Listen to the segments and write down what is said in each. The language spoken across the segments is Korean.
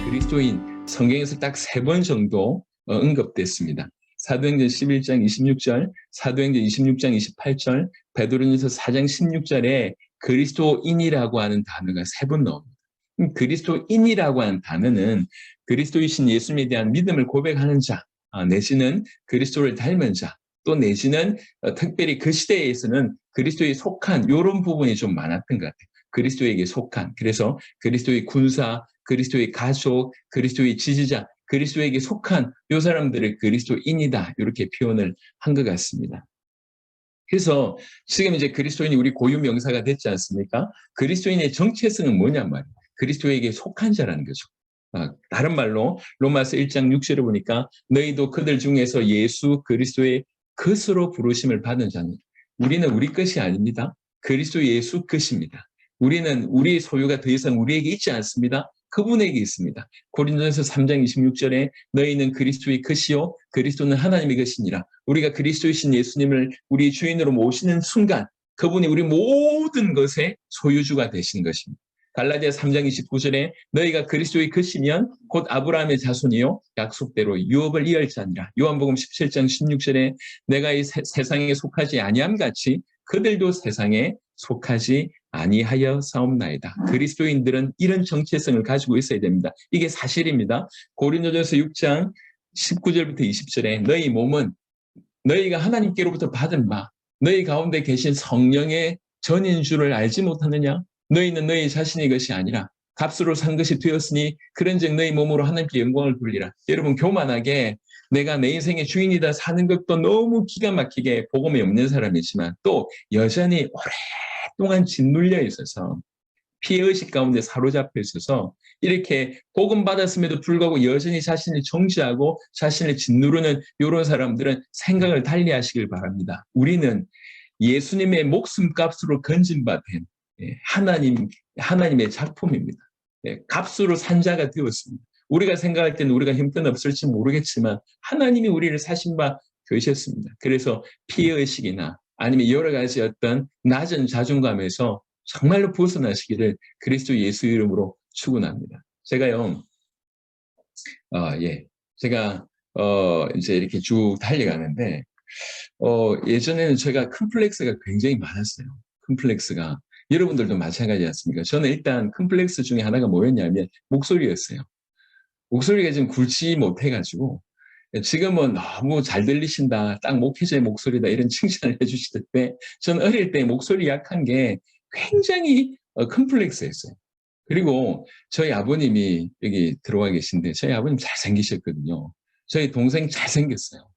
그리스도인 성경에서 딱 3번 정도 언급됐습니다. 사도행전 11장 26절, 사도행전 26장 28절, 베드로전서 4장 16절에 그리스도인이라고 하는 단어가 3번 나옵니다. 그리스도인이라고 하는 단어는 그리스도이신 예수님에 대한 믿음을 고백하는 자, 내지는 그리스도를 닮은 자, 또 내지는 특별히 그 시대에서는 그리스도에 속한 이런 부분이 좀 많았던 것 같아요. 그리스도에게 속한, 그래서 그리스도의 군사, 그리스도의 가족, 그리스도의 지지자, 그리스도에게 속한 이 사람들을 그리스도인이다 이렇게 표현을 한 것 같습니다. 그래서 지금 이제 그리스도인이 우리 고유 명사가 됐지 않습니까? 그리스도인의 정체성은 뭐냔 말이에요. 그리스도에게 속한 자라는 거죠. 다른 말로 로마서 1장 6절에 보니까 너희도 그들 중에서 예수 그리스도의 것으로 부르심을 받은 자는, 우리는 우리 것이 아닙니다. 그리스도 예수 것입니다. 우리는 우리의 소유가 더 이상 우리에게 있지 않습니다. 그분에게 있습니다. 고린도전서 3장 26절에 너희는 그리스도의 것이요 그리스도는 하나님의 것이니라. 우리가 그리스도이신 예수님을 우리 주인으로 모시는 순간 그분이 우리 모든 것의 소유주가 되신 것입니다. 갈라디아 3장 29절에 너희가 그리스도의 것이면 곧 아브라함의 자손이요 약속대로 유업을 이을 자니라. 요한복음 17장 16절에 내가 이 세상에 속하지 아니함 같이 그들도 세상에 속하지 아니하여 사옵나이다. 그리스도인들은 이런 정체성을 가지고 있어야 됩니다. 이게 사실입니다. 고린도전서 6장 19절부터 20절에 너희 몸은 너희가 하나님께로부터 받은 바 너희 가운데 계신 성령의 전인 줄을 알지 못하느냐? 너희는 너희 자신의 것이 아니라 값으로 산 것이 되었으니 그런즉 너희 몸으로 하나님께 영광을 돌리라. 여러분 교만하게 내가 내 인생의 주인이다 사는 것도 너무 기가 막히게 복음이 없는 사람이지만 또 여전히 오랫동안 짓눌려 있어서 피해의식 가운데 사로잡혀 있어서 이렇게 복음 받았음에도 불구하고 여전히 자신을 정지하고 자신을 짓누르는 이런 사람들은 생각을 달리 하시길 바랍니다. 우리는 예수님의 목숨값으로 건진받은 하나님의 작품입니다. 값으로 산 자가 되었습니다. 우리가 생각할 때는 우리가 형편없을지 모르겠지만 하나님이 우리를 사신 바 되셨습니다. 그래서 피해의식이나 아니면 여러 가지 어떤 낮은 자존감에서 정말로 벗어나시기를 그리스도 예수 이름으로 축원합니다. 제가요, 제가 이제 이렇게 쭉 달려가는데 예전에는 제가 컴플렉스가 굉장히 많았어요. 컴플렉스가 여러분들도 마찬가지 않습니까? 저는 일단 컴플렉스 중에 하나가 뭐였냐면 목소리였어요. 목소리가 좀 굵지 못해가지고 지금은 너무 잘 들리신다, 딱 목회자의 목소리다 이런 칭찬을 해주시던 때 저는 어릴 때 목소리 약한 게 굉장히 컴플렉스였어요. 그리고 저희 아버님이 여기 들어와 계신데 저희 아버님 잘생기셨거든요. 저희 동생 잘생겼어요.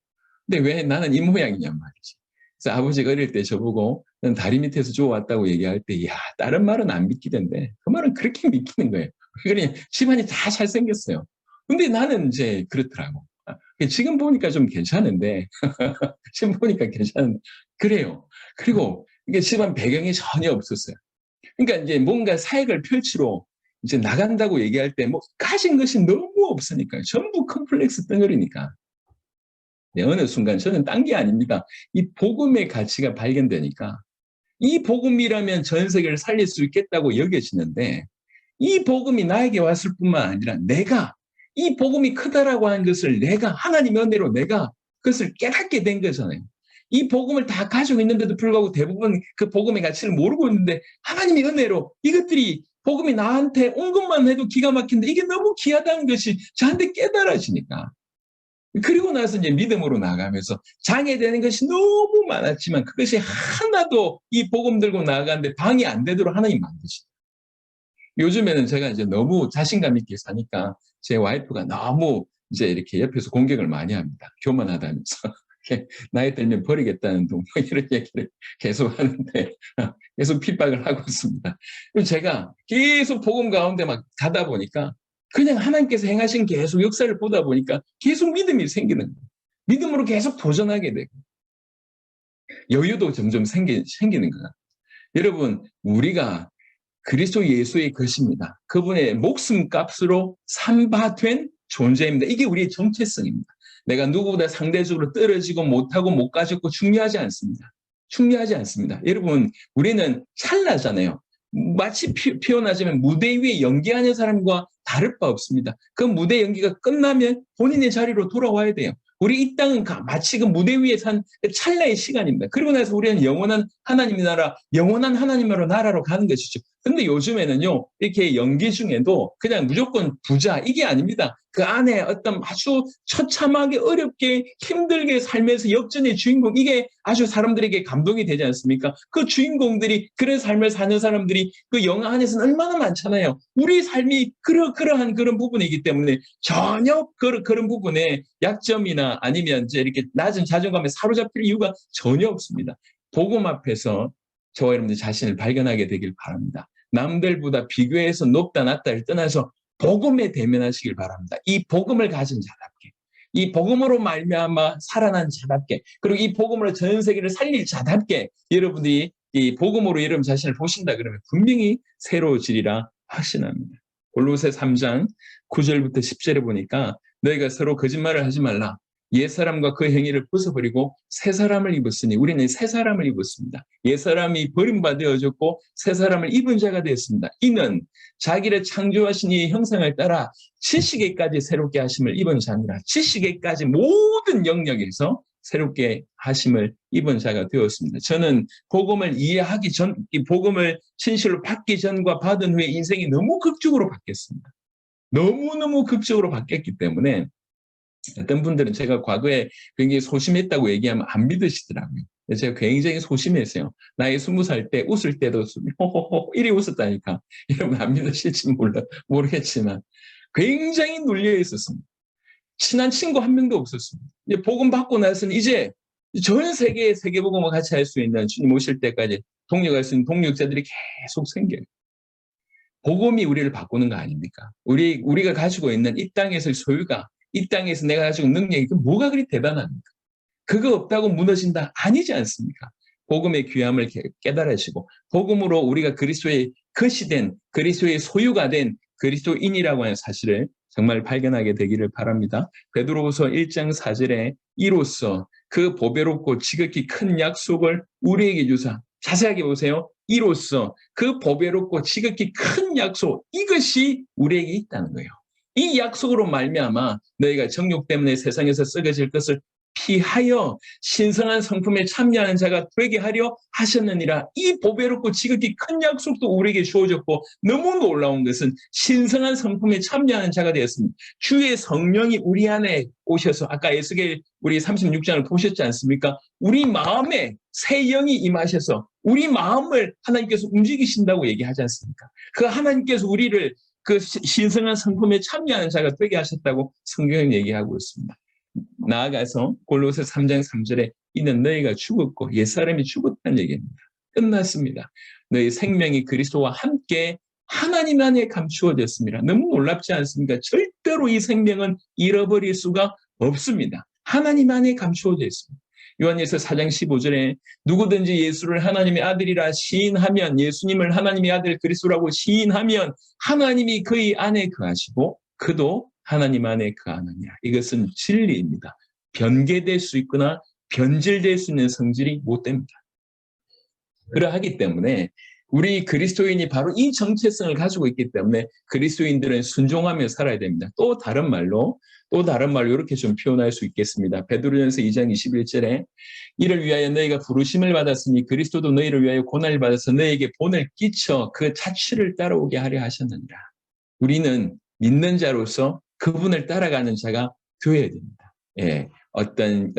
근데 왜 나는 이 모양이냔 말이지. 그래서 아버지가 어릴 때 저보고 난 다리 밑에서 주워왔다고 얘기할 때 야, 다른 말은 안 믿기던데 그 말은 그렇게 믿기는 거예요. 그러니 집안이 다 잘생겼어요. 근데 나는 이제 그렇더라고. 지금 보니까 좀 괜찮은데 지금 보니까 괜찮은데 그래요. 그리고 이게 집안 배경이 전혀 없었어요. 그러니까 이제 뭔가 사역을 펼치러 이제 나간다고 얘기할 때 뭐 가진 것이 너무 없으니까요. 전부 컴플렉스 덩어리니까. 네, 어느 순간 저는 딴 게 아닙니다. 이 복음의 가치가 발견되니까 이 복음이라면 전 세계를 살릴 수 있겠다고 여겨지는데 이 복음이 나에게 왔을 뿐만 아니라 내가 이 복음이 크다라고 하는 것을 내가 하나님의 은혜로 내가 그것을 깨닫게 된 거잖아요. 이 복음을 다 가지고 있는데도 불구하고 대부분 그 복음의 가치를 모르고 있는데 하나님의 은혜로 이것들이 복음이 나한테 온 것만 해도 기가 막힌데 이게 너무 귀하다는 것이 저한테 깨달아지니까 그리고 나서 이제 믿음으로 나가면서 장애되는 것이 너무 많았지만 그것이 하나도 이 복음 들고 나가는데 방해 안 되도록 하나님 만드시죠. 요즘에는 제가 이제 너무 자신감 있게 사니까 제 와이프가 너무 이제 이렇게 옆에서 공격을 많이 합니다. 교만하다면서. 나이 들면 버리겠다는 둥, 이런 얘기를 계속 하는데, 계속 핍박을 하고 있습니다. 그리고 제가 계속 복음 가운데 막 가다 보니까 그냥 하나님께서 행하신 계속 역사를 보다 보니까 계속 믿음이 생기는 거예요. 믿음으로 계속 도전하게 되고, 여유도 점점 생기는 거예요. 여러분, 우리가 그리스도 예수의 것입니다. 그분의 목숨값으로 삼바된 존재입니다. 이게 우리의 정체성입니다. 내가 누구보다 상대적으로 떨어지고 못하고 못 가졌고 중요하지 않습니다. 중요하지 않습니다. 여러분, 우리는 찰나잖아요. 마치 표현하자면 무대 위에 연기하는 사람과 다를 바 없습니다. 그 무대 연기가 끝나면 본인의 자리로 돌아와야 돼요. 우리 이 땅은 마치 그 무대 위에 산 찰나의 시간입니다. 그리고 나서 우리는 영원한 하나님의 나라, 영원한 하나님으로 나라로 가는 것이죠. 근데 요즘에는요, 이렇게 연기 중에도 그냥 무조건 부자, 이게 아닙니다. 그 안에 어떤 아주 처참하게 어렵게 힘들게 살면서 역전의 주인공, 이게 아주 사람들에게 감동이 되지 않습니까? 그 주인공들이 그런 삶을 사는 사람들이 그 영화 안에서는 얼마나 많잖아요. 우리 삶이 그러한 그런 부분이기 때문에 전혀 그런 부분에 약점이나 아니면 이제 이렇게 낮은 자존감에 사로잡힐 이유가 전혀 없습니다. 복음 앞에서 저와 여러분들 자신을 발견하게 되길 바랍니다. 남들보다 비교해서 높다 낮다를 떠나서 복음에 대면하시길 바랍니다. 이 복음을 가진 자답게, 이 복음으로 말미암아 살아난 자답게, 그리고 이 복음으로 전 세계를 살릴 자답게 여러분들이 이 복음으로 여러분 자신을 보신다 그러면 분명히 새로워지리라 확신합니다. 골로새 3장 9절부터 10절에 보니까 너희가 서로 거짓말을 하지 말라. 옛사람과 그 행위를 벗어버리고 새사람을 입었으니 우리는 새사람을 입었습니다. 옛사람이 버림받아졌고 새사람을 입은 자가 되었습니다. 이는 자기를 창조하신 이의 형상을 따라 지식에까지 새롭게 하심을 입은 자니라. 지식에까지 모든 영역에서 새롭게 하심을 입은 자가 되었습니다. 저는 복음을 이해하기 전, 이 복음을 진실로 받기 전과 받은 후에 인생이 너무 극적으로 바뀌었습니다. 너무너무 극적으로 바뀌었기 때문에 어떤 분들은 제가 과거에 굉장히 소심했다고 얘기하면 안 믿으시더라고요. 제가 굉장히 소심했어요. 나이 20살 때 웃을 때도 호호호 이리 웃었다니까. 여러분 안 믿으실지 모르겠지만 굉장히 눌려 있었습니다. 친한 친구 한 명도 없었습니다. 이제 복음 받고 나서는 이제 전 세계의 세계복음을 같이 할 수 있는 주님 오실 때까지 동력할 수 있는 동력자들이 계속 생겨요. 복음이 우리를 바꾸는 거 아닙니까? 우리가 가지고 있는 이 땅에서의 소유가, 이 땅에서 내가 가지고 있는 능력이 뭐가 그리 대단합니까? 그거 없다고 무너진다? 아니지 않습니까? 복음의 귀함을 깨달으시고 복음으로 우리가 그리스도의 것이 된, 그리스도의 소유가 된 그리스도인이라고 하는 사실을 정말 발견하게 되기를 바랍니다. 베드로후서 1장 4절에 이로써 그 보배롭고 지극히 큰 약속을 우리에게 주사, 자세하게 보세요. 이로써 그 보배롭고 지극히 큰 약속, 이것이 우리에게 있다는 거예요. 이 약속으로 말미암아 너희가 정욕 때문에 세상에서 썩어질 것을 피하여 신성한 성품에 참여하는 자가 되게 하려 하셨느니라. 이 보배롭고 지극히 큰 약속도 우리에게 주어졌고 너무 놀라운 것은 신성한 성품에 참여하는 자가 되었습니다. 주의 성령이 우리 안에 오셔서 아까 에스겔 우리 36장을 보셨지 않습니까? 우리 마음에 새 영이 임하셔서 우리 마음을 하나님께서 움직이신다고 얘기하지 않습니까? 그 하나님께서 우리를 그 신성한 성품에 참여하는 자가 되게 하셨다고 성경은 얘기하고 있습니다. 나아가서 골로새 3장 3절에 이는 너희가 죽었고 옛사람이 죽었다는 얘기입니다. 끝났습니다. 너희 생명이 그리스도와 함께 하나님 안에 감추어졌습니다. 너무 놀랍지 않습니까? 절대로 이 생명은 잃어버릴 수가 없습니다. 하나님 안에 감추어져 있습니다. 요한일서 4장 15절에 누구든지 예수를 하나님의 아들이라 시인하면, 예수님을 하나님의 아들 그리스도라고 시인하면 하나님이 그의 안에 거하시고 그도 하나님 안에 거하느니라. 이것은 진리입니다. 변개될 수 있거나 변질될 수 있는 성질이 못 됩니다. 그러하기 때문에 우리 그리스도인이 바로 이 정체성을 가지고 있기 때문에 그리스도인들은 순종하며 살아야 됩니다. 또 다른 말로 이렇게 좀 표현할 수 있겠습니다. 베드로전서 2장 21절에 이를 위하여 너희가 부르심을 받았으니 그리스도도 너희를 위하여 고난을 받아서 너희에게 본을 끼쳐 그 자취를 따라오게 하려 하셨느니라. 우리는 믿는 자로서 그분을 따라가는 자가 되어야 됩니다. 예, 어떤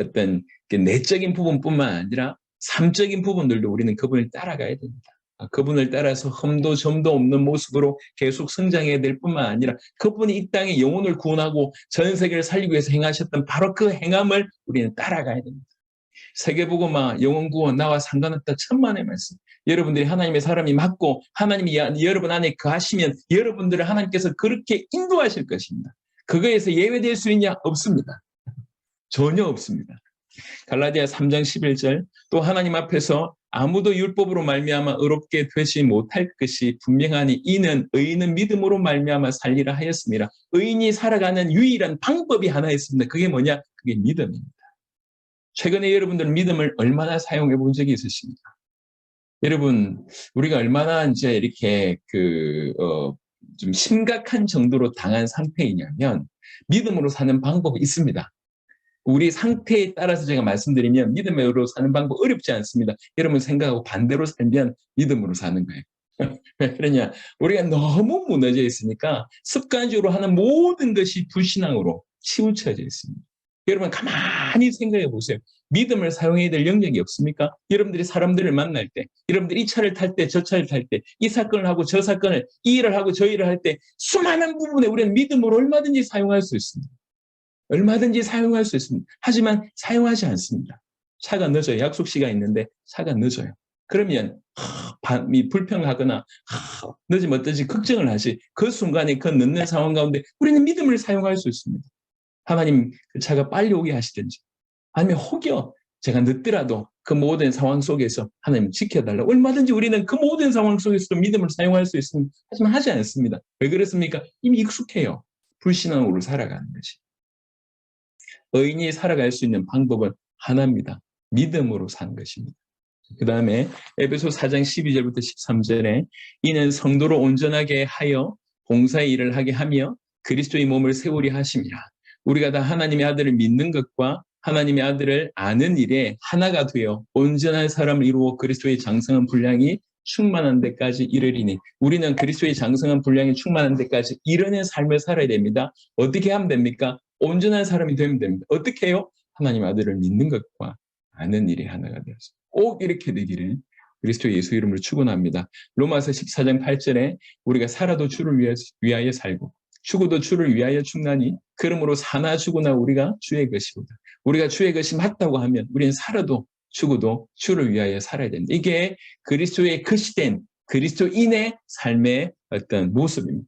내적인 부분뿐만 아니라 삶적인 부분들도 우리는 그분을 따라가야 됩니다. 그분을 따라서 흠도 점도 없는 모습으로 계속 성장해야 될 뿐만 아니라 그분이 이 땅에 영혼을 구원하고 전 세계를 살리기 위해서 행하셨던 바로 그 행함을 우리는 따라가야 됩니다. 세계복음화, 영혼 구원, 나와 상관없다 천만의 말씀. 여러분들이 하나님의 사람이 맞고 하나님이 여러분 안에 거하시면 여러분들을 하나님께서 그렇게 인도하실 것입니다. 그거에서 예외될 수 있냐? 없습니다. 전혀 없습니다. 갈라디아 3장 11절 또 하나님 앞에서 아무도 율법으로 말미암아 의롭게 되지 못할 것이 분명하니 이는 의인은 믿음으로 말미암아 살리라 하였습니다. 의인이 살아가는 유일한 방법이 하나 있습니다. 그게 뭐냐? 그게 믿음입니다. 최근에 여러분들은 믿음을 얼마나 사용해 본 적이 있으십니까? 여러분, 우리가 얼마나 이제 이렇게 좀 심각한 정도로 당한 상태이냐면 믿음으로 사는 방법이 있습니다. 우리 상태에 따라서 제가 말씀드리면 믿음으로 사는 방법 어렵지 않습니다. 여러분 생각하고 반대로 살면 믿음으로 사는 거예요. 왜 그러냐? 우리가 너무 무너져 있으니까 습관적으로 하는 모든 것이 불신앙으로 치우쳐져 있습니다. 여러분 가만히 생각해 보세요. 믿음을 사용해야 될 영역이 없습니까? 여러분들이 사람들을 만날 때, 여러분들이 이 차를 탈 때, 저 차를 탈 때, 이 사건을 하고 저 사건을, 이 일을 하고 저 일을 할 때 수많은 부분에 우리는 믿음으로 얼마든지 사용할 수 있습니다. 얼마든지 사용할 수 있습니다. 하지만 사용하지 않습니다. 차가 늦어요. 약속 시간 있는데 차가 늦어요. 그러면 불평하거나 늦으면 어떠지 걱정을 하지. 그 순간에 그 늦는 상황 가운데 우리는 믿음을 사용할 수 있습니다. 하나님 그 차가 빨리 오게 하시든지 아니면 혹여 제가 늦더라도 그 모든 상황 속에서 하나님 지켜달라고 얼마든지 우리는 그 모든 상황 속에서도 믿음을 사용할 수 있습니다. 하지만 하지 않습니다. 왜 그렇습니까? 이미 익숙해요. 불신앙으로 살아가는 것이. 의인이 살아갈 수 있는 방법은 하나입니다. 믿음으로 사는 것입니다. 그 다음에 에베소 4장 12절부터 13절에 이는 성도로 온전하게 하여 봉사의 일을 하게 하며 그리스도의 몸을 세우리 하심이라. 우리가 다 하나님의 아들을 믿는 것과 하나님의 아들을 아는 일에 하나가 되어 온전한 사람을 이루어 그리스도의 장성한 분량이 충만한 데까지 이르리니 우리는 그리스도의 장성한 분량이 충만한 데까지 이르는 삶을 살아야 됩니다. 어떻게 하면 됩니까? 온전한 사람이 되면 됩니다. 어떻게 해요? 하나님 아들을 믿는 것과 아는 일이 하나가 되어서 꼭 이렇게 되기를 그리스도 예수 이름으로 축원합니다. 로마서 14장 8절에 우리가 살아도 주를 위하여 살고 죽어도 주를 위하여 죽나니 그러므로 사나 죽으나 우리가 주의 것이로다. 우리가 주의 것이 맞다고 하면 우리는 살아도 죽어도 주를 위하여 살아야 된다. 이게 그리스도의 것이된 그리스도인의 삶의 어떤 모습입니다.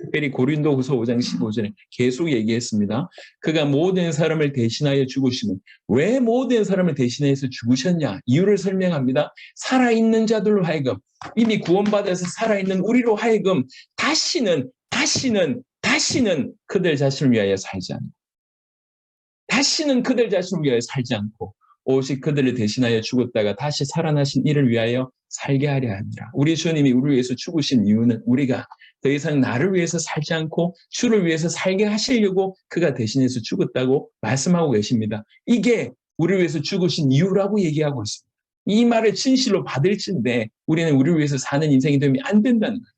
특별히 고린도후서 5장 15절에 계속 얘기했습니다. 그가 모든 사람을 대신하여 죽으시면 왜 모든 사람을 대신해서 죽으셨냐? 이유를 설명합니다. 살아있는 자들로 하여금 이미 구원받아서 살아있는 우리로 하여금 다시는 그들 자신을 위하여 살지 않고 다시는 그들 자신을 위하여 살지 않고 오직 그들을 대신하여 죽었다가 다시 살아나신 이를 위하여 살게 하려 합니다. 우리 주님이 우리를 위해서 죽으신 이유는 우리가 더 이상 나를 위해서 살지 않고 주를 위해서 살게 하시려고 그가 대신해서 죽었다고 말씀하고 계십니다. 이게 우리를 위해서 죽으신 이유라고 얘기하고 있습니다. 이 말을 진실로 받을진데 우리는 우리를 위해서 사는 인생이 되면 안 된다는 거예요.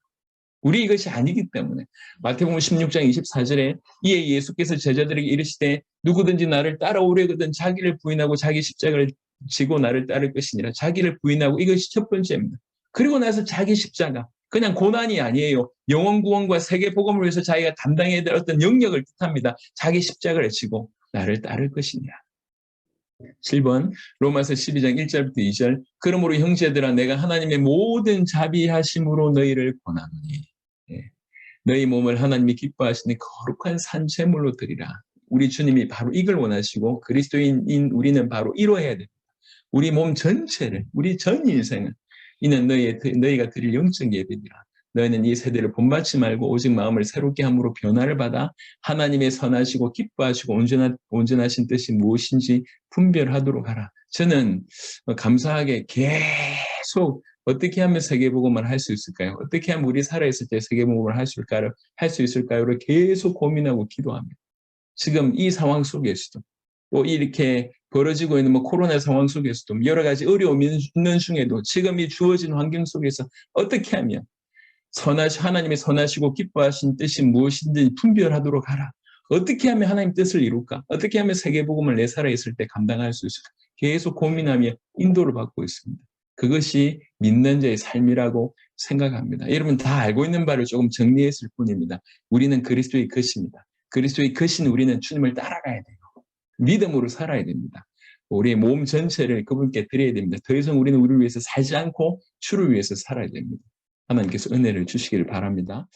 우리 이것이 아니기 때문에 마태복음 16장 24절에 이에 예수께서 제자들에게 이르시되 누구든지 나를 따라오려거든 자기를 부인하고 자기 십자가를 지고 나를 따를 것이니라. 자기를 부인하고 이것이 첫 번째입니다. 그리고 나서 자기 십자가 그냥 고난이 아니에요. 영원 구원과 세계 복음을 위해서 자기가 담당해야 될 어떤 영역을 뜻합니다. 자기 십자가를 지고 나를 따를 것이냐. 7번 로마서 12장 1절부터 2절 그러므로 형제들아 내가 하나님의 모든 자비하심으로 너희를 권하노니 너희 몸을 하나님이 기뻐하시는 거룩한 산제물로 드리라. 우리 주님이 바로 이걸 원하시고 그리스도인인 우리는 바로 이루어야 됩니다. 우리 몸 전체를 우리 전 인생을 이는 너희가 드릴 영적 예배니라. 너희는 이 세대를 본받지 말고 오직 마음을 새롭게 함으로 변화를 받아 하나님의 선하시고 기뻐하시고 온전하신 뜻이 무엇인지 분별하도록 하라. 저는 감사하게 계속 어떻게 하면 세계복음을 할 수 있을까요? 어떻게 하면 우리 살아있을 때 세계복음을 할 수 있을까요?를 계속 고민하고 기도합니다. 지금 이 상황 속에서도 또 이렇게 벌어지고 있는 코로나 상황 속에서도 여러 가지 어려움이 있는 중에도 지금 이 주어진 환경 속에서 어떻게 하면 하나님의 선하시고 기뻐하신 뜻이 무엇인지 분별하도록 하라. 어떻게 하면 하나님 뜻을 이룰까? 어떻게 하면 세계복음을 내 살아있을 때 감당할 수 있을까? 계속 고민하며 인도를 받고 있습니다. 그것이 믿는 자의 삶이라고 생각합니다. 여러분 다 알고 있는 바를 조금 정리했을 뿐입니다. 우리는 그리스도의 것입니다. 그리스도의 것인 우리는 주님을 따라가야 돼요. 믿음으로 살아야 됩니다. 우리의 몸 전체를 그분께 드려야 됩니다. 더 이상 우리는 우리를 위해서 살지 않고 주를 위해서 살아야 됩니다. 하나님께서 은혜를 주시기를 바랍니다.